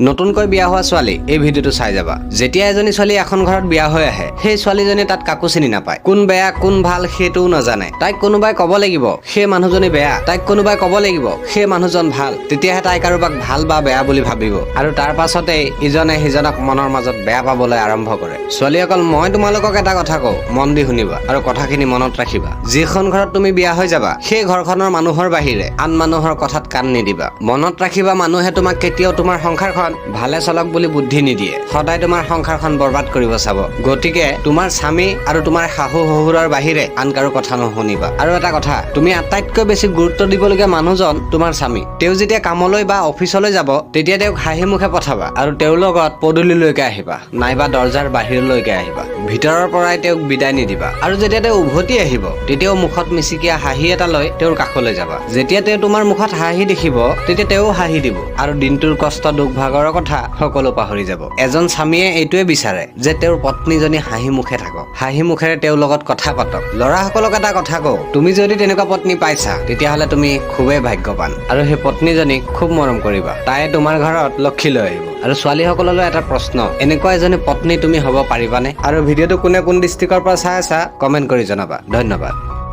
নতুনকৈ বিয়া হোৱা ছোৱালী এই ভিডিঅ'টো চাই যাবা। যেতিয়া এজনী ছোৱালী এখন ঘৰত বিয়া হৈ আহে, সেই ছোৱালীজনী তাত কাকো চিনি নাপায়। কোন বেয়া কোন ভাল সেইটোও নাজানে। তাইক কোনোবাই ক'ব লাগিব সেই মানুহজনী বেয়া, তাইক কোনোবাই ক'ব লাগিব সেই মানুহজন ভাল। তেতিয়াহে তাই কাৰোবাক ভাল বা বেয়া বুলি ভাবিব, আৰু তাৰ পাছতেই ইজনে সিজনক মনৰ মাজত বেয়া পাবলৈ আৰম্ভ কৰে। ছোৱালীসকল, মই তোমালোকক এটা কথা কওঁ, মন দি শুনিবা আৰু কথাখিনি মনত ৰাখিবা। যিখন ঘৰত তুমি বিয়া হৈ যাবা, সেই ঘৰখনৰ মানুহৰ বাহিৰে আন মানুহৰ কথাত কাণ নিদিবা। মনত ৰাখিবা, মানুহে তোমাক কেতিয়াও তোমাৰ সংসাৰখন ভালে চলক বুলি বুদ্ধি নিদিয়ে, সদায় তোমাৰ সংসাৰখন বৰবাদ কৰিব চাব। গতিকে তোমাৰ স্বামী আৰু তোমাৰ শাহু শহুৰৰ বাহিৰে আন কাৰো কথা নুশুনিবা। আৰু এটা কথা, তুমি আটাইতকৈ বেছি গুৰুত্ব দিবলগীয়া মানুহজন তোমাৰ স্বামী। তেওঁ যেতিয়া কামলৈ বা অফিচলৈ যাব, তেতিয়া তেওঁক হাঁহি মুখে পঠাবা আৰু তেওঁৰ লগত পদূলিলৈকে আহিবা, নাইবা দৰজাৰ বাহিৰলৈকে আহিবা। ভিতৰৰ পৰাই তেওঁক বিদায় নিদিবা। আৰু যেতিয়া তেওঁ উভতি আহিব, তেতিয়াও মুখত মিচিকিয়া হাঁহি এটা লৈ তেওঁৰ কাষলৈ যাবা। যেতিয়া তেওঁ তোমাৰ মুখত হাঁহি দেখিব, তেতিয়া তেওঁ হাঁহি দিব আৰু দিনটোৰ কষ্ট দুখ ভাগৰৰ কথা সকলো পাহৰি যাব। এজন স্বামীয়ে এইটোৱে বিচাৰে যে তেওঁৰ পত্নীজনী হাঁহি মুখে থাকক, হাঁহি মুখেৰে তেওঁৰ লগত কথা পাতক। ল'ৰাসকলক এটা কথা কওঁ, তুমি যদি তেনেকুৱা পত্নী পাইছা, তেতিয়াহ'লে তুমি খুবেই ভাগ্যৱান, আৰু সেই পত্নীজনীক খুব মৰম কৰিবা। তাই তোমাৰ ঘৰত লক্ষী লৈ আহিব। আৰু ছোৱালীসকললৈ এটা প্ৰশ্ন, এনেকুৱা এজনী পত্নী তুমি হ'ব পাৰিবানে? আৰু ভিডিঅ'টো কোনে কোন ডিষ্ট্ৰিক্টৰ পৰা চাই আছা কমেণ্ট কৰি জনাবা। ধন্যবাদ।